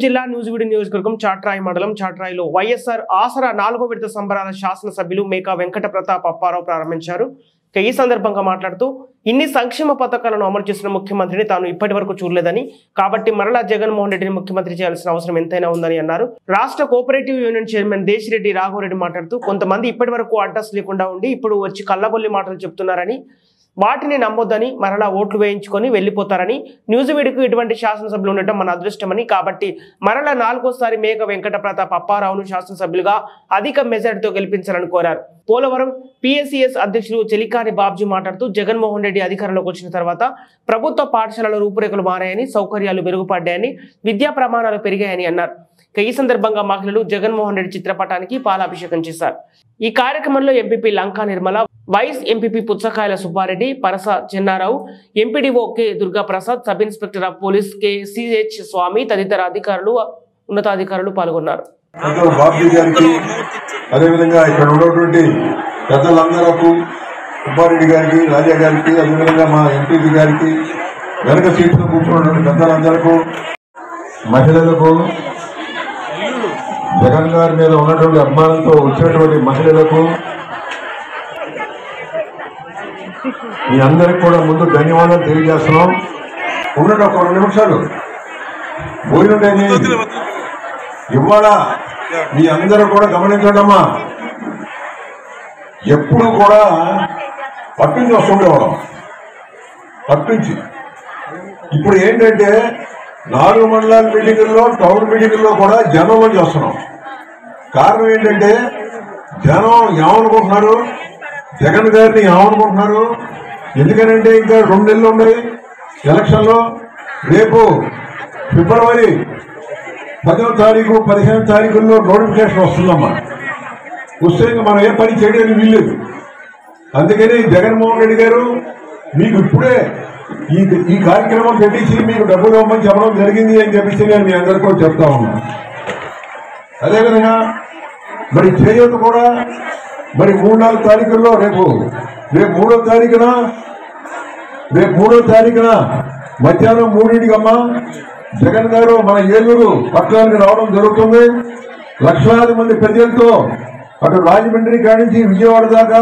జిల్లా నూజివీడు నియోజకవర్గం చాట్రాయి మండలం చాట్రాయిలో వైఎస్ఆర్ ఆసరా 4వ విడత సంబరాల శాసనసభ్యులు మేకా వెంకట ప్రతాప్ అప్పారావు ప్రారంభించారు. ఈ సందర్భంగా మాట్లాడుతూ ఇన్ని సంక్షేమ పథకాలను అమలు చేసిన ముఖ్యమంత్రిని తాను ఇప్పటి వరకు చూడలేదని, కాబట్టి మరలా జగన్మోహన్ రెడ్డిని ముఖ్యమంత్రి చేయాల్సిన అవసరం ఎంతైనా ఉందని అన్నారు. రాష్ట్ర cooperative union chairman Desireddy Raghavareddy మాట్లాడుతూ కొంతమంది ఇప్పటి వరకు అడ్రస్ లేకుండా ఉండి ఇప్పుడు వచ్చి కళ్ళబొల్లి మాటలు చెప్తున్నారని, వాటిని నమ్మొద్దని, మరలా ఓట్లు వేయించుకొని వెళ్లిపోతారని, న్యూజివీడుకు ఇటువంటి శాసనసభ్యులు ఉండటం మన అదృష్టమని, కాబట్టి మరలా 4వసారి మేక వెంకట ప్రతాప్ అప్పారావును శాసనసభ్యులుగా అధిక మెజార్టీతో గెలిపించాలని కోరారు. పోలవరం పిఎస్సిఎస్ అధ్యక్షులు చెలికాని బాబ్జీ మాట్లాడుతూ జగన్మోహన్ రెడ్డి అధికారంలోకి వచ్చిన తర్వాత ప్రభుత్వ పాఠశాలల రూపురేఖలు మారాయని, సౌకర్యాలు మెరుగుపడ్డాయని, విద్యా ప్రమాణాలు పెరిగాయని అన్నారు. ఈ సందర్భంగా మహిళలు జగన్మోహన్ రెడ్డి చిత్రపటానికి పాలాభిషేకం చేశారు. ఈ కార్యక్రమంలో MPP Lanka Nirmala, vice MPP Puchakayala Subbareddy, Parasa Chennarao, MPDO K Durgaprasad, sub inspector of police K CH Swamy తదితర అధికారులు, ఉన్నతాధికారులు పాల్గొన్నారు. అదేవిధంగా ఇక్కడ ఉన్నటువంటి పెద్దలందరకు, సుబ్బారెడ్డి గారికి, రాజా గారికి, అదేవిధంగా మా ఎంపీపీ గారికి, వెనక సీట్లో కూర్చున్నటువంటి పెద్దలందరకు, మహిళలకు, జగన్ గారి మీద ఉన్నటువంటి అభిమానంతో వచ్చినటువంటి మహిళలకు, మీ అందరికి కూడా ముందు ధన్యవాదాలు తెలియజేస్తున్నాం. ఉన్నట్టు ఒక 2 నిమిషాలు పోయినట్టేది ఇవాళ మీ అందరూ కూడా గమనించడమ్మా. ఎప్పుడు కూడా పట్టించి వస్తుండేవాళ్ళం, పట్టించి. ఇప్పుడు ఏంటంటే 4 మండలాల మీటింగుల్లో, టౌన్ మీటింగుల్లో కూడా జనంలో చేస్తున్నాం. కారణం ఏంటంటే జనం ఏమనుకుంటున్నారు, జగన్ గారిని ఏమనుకుంటున్నారు. ఎందుకనంటే ఇంకా 2 నెలలు ఉన్నాయి ఎలక్షన్లో. రేపు ఫిబ్రవరి 10వ తారీఖు 15వ తారీఖుల్లో నోటిఫికేషన్ వస్తుందమ్మా. వస్తే ఇంకా మనం ఏ పని చేయడానికి వీల్లేదు. అందుకని జగన్మోహన్ రెడ్డి గారు మీకు ఇప్పుడే ఈ కార్యక్రమం పెట్టించి మీకు డబ్బులు ఇవ్వమని చెప్పడం జరిగింది అని చెప్పేసి నేను మీ అందరికీ కూడా చెప్తా ఉన్నాను. అదేవిధంగా మరి చేయూత కూడా మరి 3-4 తారీఖుల్లో రేపు 3వ తారీఖున మధ్యాహ్నం 3ంటికి అమ్మా జగన్ గారు మన ఏలూరు పట్టణానికి రావడం జరుగుతుంది. లక్షలాది మంది ప్రజలతో, అటు రాజమండ్రి కాడి నుంచి విజయవాడ దాకా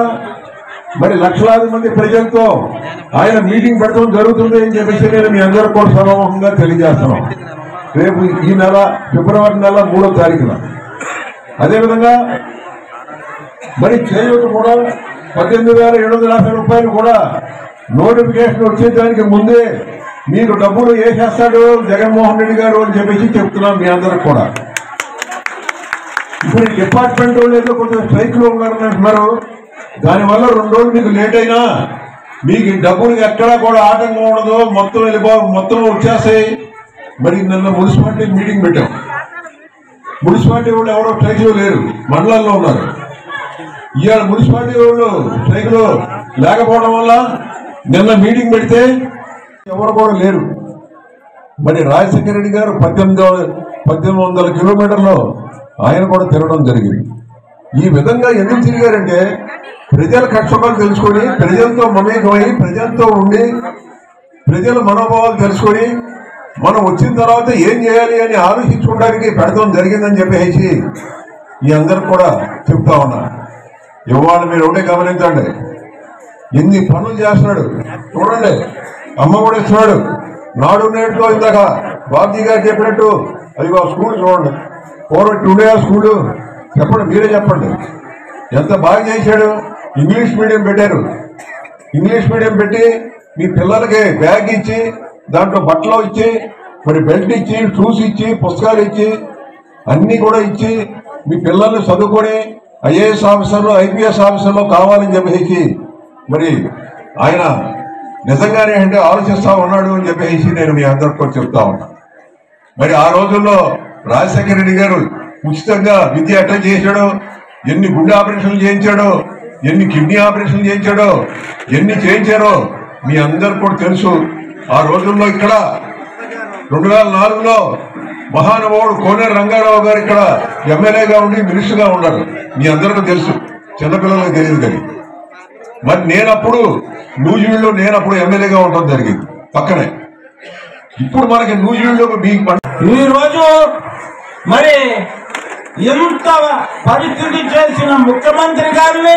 మరి లక్షలాది మంది ప్రజలతో ఆయన మీటింగ్ పెట్టడం జరుగుతుంది అని చెప్పేసి నేను మీ అందరూ కూడా సభాముఖంగా తెలియజేస్తున్నాం. రేపు ఈ నెల ఫిబ్రవరి నెల 3వ తారీఖున. అదేవిధంగా మరి చేయూత కూడా 18,750 రూపాయలు కూడా నోటిఫికేషన్ వచ్చేదానికి ముందే మీకు డబ్బులు వేసేస్తాడు జగన్మోహన్ రెడ్డి గారు అని చెప్పేసి చెప్తున్నాం మీ అందరికి కూడా. ఇప్పుడు డిపార్ట్మెంట్ వాళ్ళు ఏదో కొంచెం స్ట్రైక్ లో ఉన్నారని అంటున్నారు. దానివల్ల 2 రోజులు మీకు లేట్ అయినా మీకు డబ్బులు ఎక్కడా కూడా ఆటంకం ఉండదు, మొత్తం వచ్చేస్తాయి. మరి నిన్న మున్సిపాలిటీ మీటింగ్ పెట్టాం. మున్సిపాలిటీ వాళ్ళు ఎవరో స్ట్రైక్ లో లేరు, మండలాల్లో ఉన్నారు. ఇవాళ మున్సిపాలిటీ వాళ్ళు స్ట్రైక్ లో లేకపోవడం వల్ల నిన్న మీటింగ్ పెడితే ఎవరు కూడా లేరు. మరి రాజశేఖర రెడ్డి గారు 1800 కిలోమీటర్లు ఆయన కూడా తిరగడం జరిగింది. ఈ విధంగా ఎందుకు తిరిగారంటే ప్రజల కష్టపాలు తెలుసుకొని, ప్రజలతో మమేకమై, ప్రజలతో ఉండి, ప్రజల మనోభావాలు తెలుసుకొని మనం వచ్చిన తర్వాత ఏం చేయాలి అని ఆలోచించుకోవడానికి పెడతాం జరిగిందని చెప్పేసి ఈ అందరికి కూడా చెప్తా ఉన్నా. ఇవాళ మీరు ఒకటే గమనించండి, ఎన్ని పనులు చేస్తున్నాడు చూడండి. అమ్మ కూడా ఇస్తున్నాడు. నాడు నేడుతో ఇందాక బాబ్జీ గారు చెప్పినట్టు అది స్కూల్ చూడండి. పూర్వం టుడే స్కూలు చెప్పండి, మీరే చెప్పండి ఎంత బాగా చేశాడు. ఇంగ్లీష్ మీడియం పెట్టారు. ఇంగ్లీష్ మీడియం పెట్టి మీ పిల్లలకి బ్యాగ్ ఇచ్చి, దాంట్లో బట్టలు ఇచ్చి, మరి బెల్ట్ ఇచ్చి, షూస్ ఇచ్చి, పుస్తకాలు ఇచ్చి, అన్నీ కూడా ఇచ్చి మీ పిల్లల్ని చదువుకొని ఐఏఎస్ ఆఫీసర్లు, ఐపీఎస్ ఆఫీసర్లు కావాలని చెప్పేసి మరి ఆయన నిజంగానే అంటే ఆలోచిస్తా ఉన్నాడు అని చెప్పేసి నేను మీ అందరితో చెప్తా ఉన్నా. మరి ఆ రోజుల్లో రాజశేఖర రెడ్డి గారు ఉచితంగా విద్య ఎట్లా చేశాడో, ఎన్ని గుండె ఆపరేషన్లు చేయించాడో, ఎన్ని కిడ్నీ ఆపరేషన్లు చేయించాడో, ఎన్ని చేయించారో మీ అందరికి కూడా తెలుసు. ఆ రోజుల్లో ఇక్కడ 2004లో మహానుభావుడు కోనేరు రంగారావు గారు ఇక్కడ ఎమ్మెల్యేగా ఉండి మినిస్టర్గా ఉన్నారు. మీ అందరికీ తెలుసు, చిన్నపిల్లలకు తెలియదు. కానీ మరి నేనప్పుడు నూజివీడులో ఎమ్మెల్యేగా ఉండడం జరిగింది పక్కనే. ఇప్పుడు మనకి న్యూజిలాండ్ మీకు ఈ రోజు మరి ఎంత పరిస్థితి చేసిన ముఖ్యమంత్రి గారిని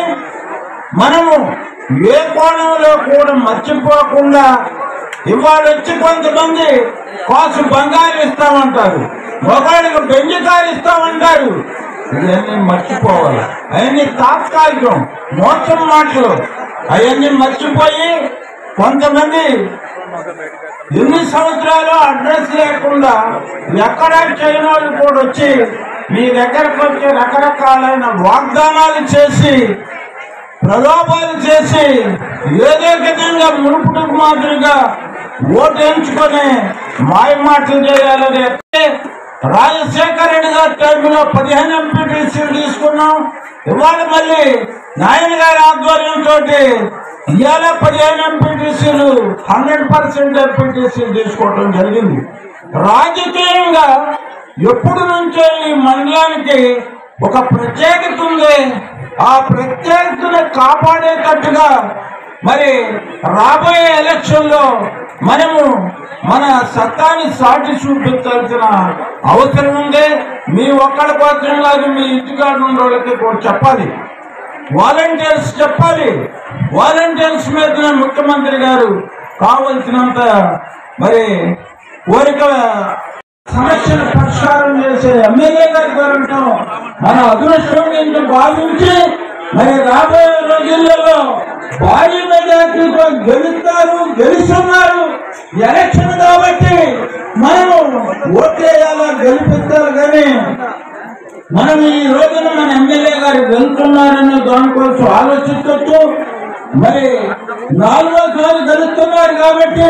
మనము ఏ కోణంలో కూడా మర్చిపోకుండా ఇవాళ వచ్చి కొంతమంది కాసు బంగారు ఇస్తామంటారు, ఒకళ్ళకి బెంజకాయలు ఇస్తామంటారు. ఇవన్నీ మర్చిపోవాలి. అవన్నీ తాత్కాలికం, మోసం మాటలు. అవన్నీ మర్చిపోయి కొంతమంది ఎన్ని సంవత్సరాలు అడ్రస్ లేకుండా ఎక్కడ చేయని వాళ్ళు కూడా వచ్చి మీ దగ్గరకు వచ్చి రకరకాలైన వాగ్దానాలు చేసి ప్రలోభాలు చేసి ఏదో విధంగా మునుపుటకు మాదిరిగా ఓటు ఎంచుకొని మాయ మాటలు చేయాలని రాజశేఖర రెడ్డి గారి టైంలో 15 ఎంపీటీసీలు తీసుకున్నాం. ఇవాళ మళ్ళీ నాయన గారి ఆధ్వర్యంతో ఇవాళ 15 ఎంపీటీసీలు 100% ఎంపీటీసీలు తీసుకోవడం జరిగింది. రాజకీయంగా ఎప్పుడు నుంచో ఈ మండలానికి ఒక ప్రత్యేకత ఉంది. ఆ ప్రత్యేకతను కాపాడేటట్టుగా మరి రాబోయే ఎలక్షన్ లో మనము మన సత్తాన్ని సాటి చూపించాల్సిన అవసరం ఉంది. మీ ఒక్కడి కోసం కాదు, మీ ఇంటికాడ ఉన్న వాళ్ళకి కూడా చెప్పాలి, వాలంటీర్స్ చెప్పాలి. వాలంటీర్స్ మీద ముఖ్యమంత్రి గారు కావలసినంత మరి కోరిక సమస్యను పరిష్కారం చేసే ఎమ్మెల్యే గారి దొరకటం మన అదృష్టం నుంచి భావించి మరి రాబోయే రోజులలో భారీ మెజార్టీతో గెలుస్తున్నారు. ఎలక్షన్ కాబట్టి మనము ఓట్లేయాలా గెలిపిస్తారు. కానీ మనం ఈ రోజున మన ఎమ్మెల్యే గారు వెళ్తున్నారనే దానికోసం ఆలోచించవచ్చు. మరి 4వ గెలుస్తున్నారు కాబట్టి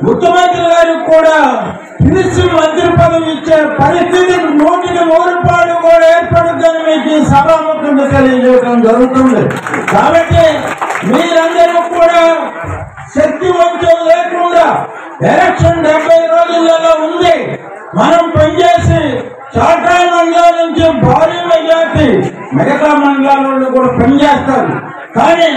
ముఖ్యమంత్రి గారికి కూడా పిలిచి మంత్రి పదవి ఇచ్చే పరిస్థితి 100% కూడా ఏర్పడుతుందని మీకు ఈ సభాముఖంగా తెలియజేయడం జరుగుతుంది. కాబట్టి మీరందరూ కూడా శక్తి వంచం లేకుండా ఎలక్షన్ 70 రోజులలో ఉంది. మనం పనిచేసి చాట్రాయి మండలం నుంచి భారీ మెజార్టీ మిగతా మండలాల కూడా పనిచేస్తారు. కానీ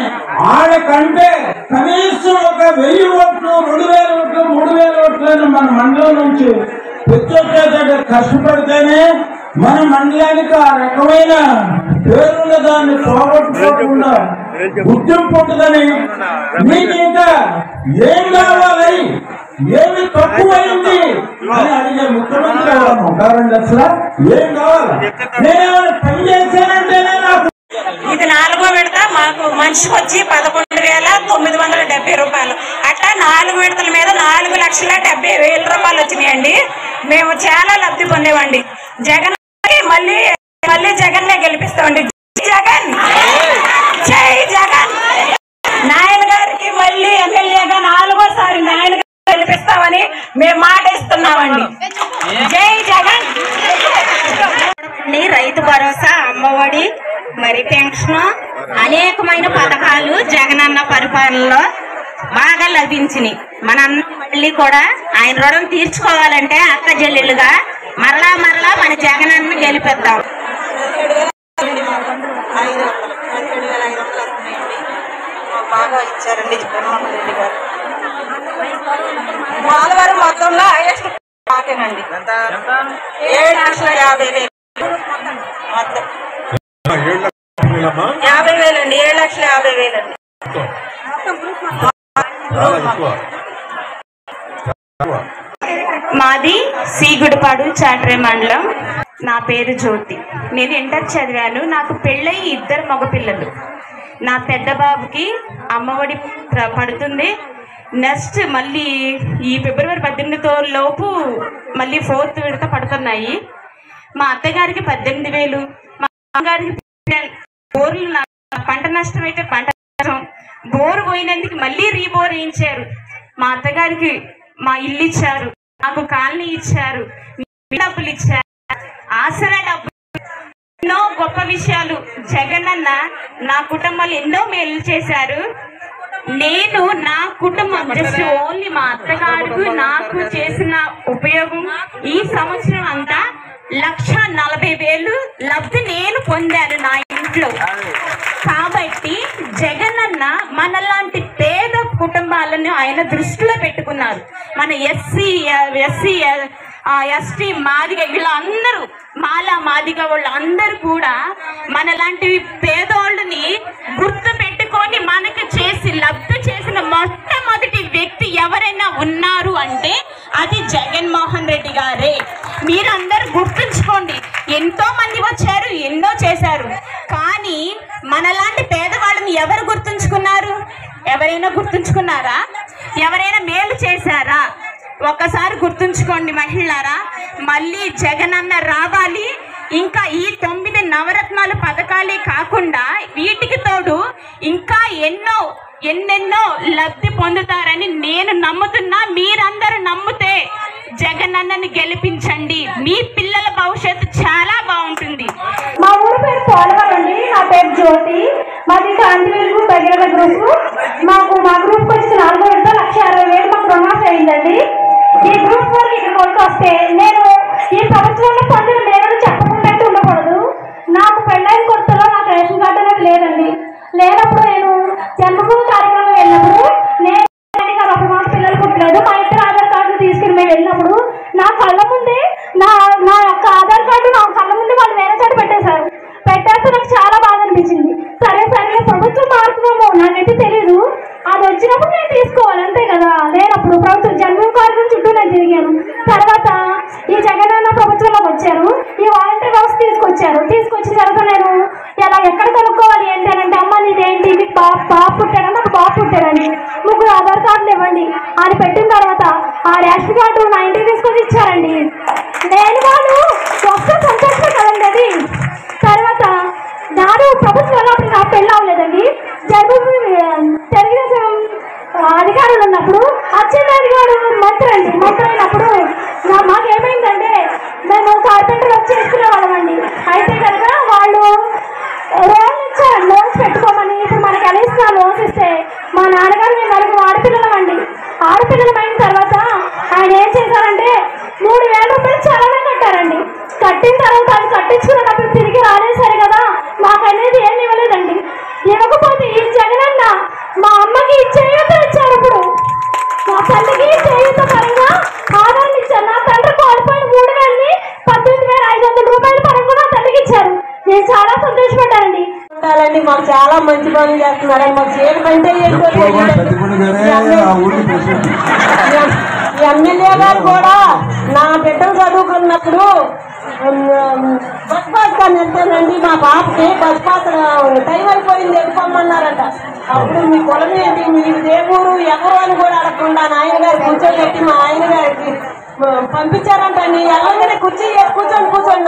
ఆడకంటే కనీసం ఒక 1000 ఓట్లు, 2000 ఓట్లు, 3000 ఓట్లను మన మండలం నుంచి తెచ్చొచ్చేటట్టు కష్టపడితేనే మన మండలానికి ఆ రకమైన పేరున్న దాన్ని పోగొట్టుకోకుండా గుర్తింపు ఉంటుందని, మీకు ఇంకా ఏం కావాలి, ఏమి తక్కువైంది అని అడిగే ముఖ్యమంత్రి ఎవరు ఉంటారండి? అసలు ఏం కావాలి? నేనేమైనా పని చేశానంటేనే నాకు ఇది 4వ విడత. మాకు మనిషికి వచ్చి 11,970 రూపాయలు. అట్లా 4 విడతల మీద 4,70,000 రూపాయలు వచ్చినాయండి. మేము చాలా లబ్ధి పొందేవండి. జగన్ మళ్ళీ జగన్ నే గెలిపిస్తామండి. జగన్, జై జగన్. నాయన గారికి మళ్ళీ ఎమ్మెల్యేగా 4వసారి నాయన గారు గెలిపిస్తామని మేము మాట ఇస్తున్నామండి. జై జగన్. రైతు భరోసా, అమ్మఒడి, మరి పెన్షన్, అనేకమైన పథకాలు జగనన్న పరిపాలనలో బాగా లభించినాయి. మనందరం మళ్ళీ కూడా ఆయన రుణం తీర్చుకోవాలంటే అక్క చెల్లెలుగా మరలా మన జగనన్న గెలిపిద్దాం. బాగా ఇచ్చారండి జగన్మోహన్ రెడ్డి గారు. పోలవరం మొత్తంలో హైయెస్ట్ మాకేనండి. 7,50,000 మొత్తం 50,000 అండి. 7,50,000 అండి. మాది సీగుడిపాడు చాట్రాయి మండలం. నా పేరు జ్యోతి. నేను ఇంటర్ చదివాను. నాకు పెళ్ళయి 2 మగపిల్లలు. నా పెద్ద బాబుకి అమ్మఒడి పడుతుంది. నెక్స్ట్ మళ్ళీ ఈ ఫిబ్రవరి 18 లోపు మళ్ళీ 4వ విడత పడుతున్నాయి. మా అత్తగారికి 18,000, మా అమ్మగారికి బోర్లు, పంట నష్టం అయితే పంట నష్టం, బోరు పోయినందుకు మళ్ళీ రీబోర్ వేయించారు. మా అత్తగారికి మా ఇల్లు ఇచ్చారు, నాకు కాలనీ ఇచ్చారు, డబ్బులు ఇచ్చారు, ఆసరా డబ్బులు, ఎన్నో గొప్ప విషయాలు. జగనన్న నా కుటుంబాలు ఎన్నో మేలు చేశారు. నేను నా కుటుంబం జస్ట్ ఓన్లీ మా అత్తగారికి నాకు చేసిన ఉపయోగం ఈ సంవత్సరం అంతా 1,40,000 లబ్ధి నేను పొందాను నా ఇంట్లో. కాబట్టి జగనన్న మనలాంటి పేద కుటుంబాలను పేదవాళ్ళని ఆయన దృష్టిలో పెట్టుకున్నారు. మన ఎస్సీ ఎస్టీ మాదిగ వీళ్ళందరూ మాదిగ వాళ్ళు అందరూ కూడా మనలాంటి పేదోళ్ళని గుర్తు పెట్టుకొని మనకి చేసి లబ్ధి చేసిన మొట్టమొదటి వ్యక్తి ఎవరైనా ఉన్నారు అంటే అది జగన్మోహన్ రెడ్డి గారే. మీరందరూ గుర్తుంచుకోండి. ఎంతో మంది వచ్చారు, ఎన్నో చేశారు, కానీ మనలాంటి పేదవాళ్ళని ఎవరు గుర్తుంచుకున్నారు? ఎవరైనా గుర్తుంచుకున్నారా? ఎవరైనా మేలు చేశారా? ఒక్కసారి గుర్తుంచుకోండి మహిళారా. మళ్ళీ జగనన్న రావాలి. ఇంకా ఈ 9 నవరత్నాలు పథకాలే కాకుండా వీటికి తోడు ఇంకా ఎన్నెన్నో లబ్ధి పొందుతారని నేను నమ్ముతున్నా. మీరందరూ నమ్మితే జగనన్నని గెలిపించండి. మీ పిల్లల భవిష్యత్తు చాలా బాగుంటుంది. మా ఊరు పేరు పోలవరం అండి. నా పేరు జ్యోతి. మాది కాంతి వెలుగు భగీరథ గ్రూప్. మా గ్రూప్ వచ్చి 4వ విడత 1,60,000 మాకు రుణమాఫీ అయిందండి. ఈ గ్రూప్ వరకు ఇక్కడికి వస్తే నేను ఈ ప్రభుత్వంలో పొందిన మేలు చెప్పకుండా ఉండకూడదు. నాకు పెళ్ళైన కొత్తలో నాకు రేషన్ కార్డు అనేది లేదండి. లేనప్పుడు నేను జన్మభూమి కార్యక్రమం వెళ్ళినప్పుడు నేను అప్పుడు మాకు పిల్లలు పుట్టలేదు. మా ఇద్దరు ఆధార్ కార్డులు తీసుకుని మేము వెళ్ళినప్పుడు నా కళ్ళ ముందే నా యొక్క ఆధార్ కార్డు నా కళ్ళ ముందే వాళ్ళు వేరే చోట పెట్టేశారు. పెట్టేస్తే నాకు చాలా బాధ అనిపించింది. సరే ప్రభుత్వం మారుతున్నామో నాకైతే తెలీదు. అది వచ్చినప్పుడు నేను తీసుకోవాలి అంతే కదా. లేనప్పుడు ప్రభుత్వం జన్మభూమి కార్యక్రమం చుట్టూ నేను తిరిగాను. తర్వాత ఈ జగనన్న ప్రభుత్వంలోకి వచ్చారు. ఈ వాలంటీర్ వ్యవస్థ తీసుకొచ్చిన తర్వాత నేను ఎలా ఎక్కడ కనుక్కోవాలి ఏంటి అని అంటే, అమ్మ నీదేంటి, మీకు బాబు పుట్టాడని, నాకు బాబు పుట్టాడని 3 ఆధార్ కార్డులు ఇవ్వండి అని పెట్టిన తర్వాత ఆ రేషన్ కార్డు నా ఇంటికి తీసుకొని ఇచ్చారండి. నేను వాళ్ళు ఒక్క సంతోషమే కదండి అది. తర్వాత నాడు ప్రభుత్వంలో అప్పుడు నాకు పెళ్ళి అవ్వలేదండి. తెలుగుదేశం అధికారులు ఉన్నప్పుడు అచ్చెన్నాయుడు గారు మంత్రి అయినప్పుడు మాకేమైందంటే మేము కార్పెంటర్ వచ్చి చేసుకునే వాళ్ళమండి. అయితే కనుక వాళ్ళు లోన్ ఇచ్చారు, లోన్స్ పెట్టుకోమని. ఇప్పుడు మనకి ఎలా ఇస్తున్నా లోన్స్ ఇస్తే మా నాన్నగారు మేము 4 ఆడపిల్లలమండి. ఆడపిల్లలమైన తర్వాత ఆయన ఏం చేశారంటే 3,000 రూపాయలు చాలానే కట్టారండి. కట్టిన తర్వాత అది కట్టించుకున్నప్పుడు తిరిగి రాలేసరి కదా మాకు అనేది ఏమి ఇవ్వలేదండి. ఇవ్వకపోతే ఈ జగనన్న మా అమ్మకి చేయూత ఇచ్చారు. ఇప్పుడు మా తల్లికి చేయూత పరంగా ఆదాయం ఇచ్చారు. నా తండ్రి కోల్పోయిన 3,000ని 18,500 రూపాయల పరంగా నా తల్లికి ఇచ్చారు. నేను చాలా సంతోషపడ్డానండి. మాకు చాలా మంచి పనులు చేస్తున్నారండి. మాకు చేయకంటే ఎమ్మెల్యే గారు కూడా నా బిడ్డలు చదువుకున్నప్పుడు బస్ పాస్ కానీ వెళ్తానండి. మా పాపకి బస్ పాస్ టైం అయిపోయింది వెళ్ళిపోమన్నారట. అప్పుడు మీ పొలం ఏంటి, మీరు దేవుడు ఎవరు అని కూడా అడగకుండా ఆయన గారు కూర్చోబెట్టి మా ఆయన గారికి పంపించారంట. నీ ఎలాగనే కూర్చొని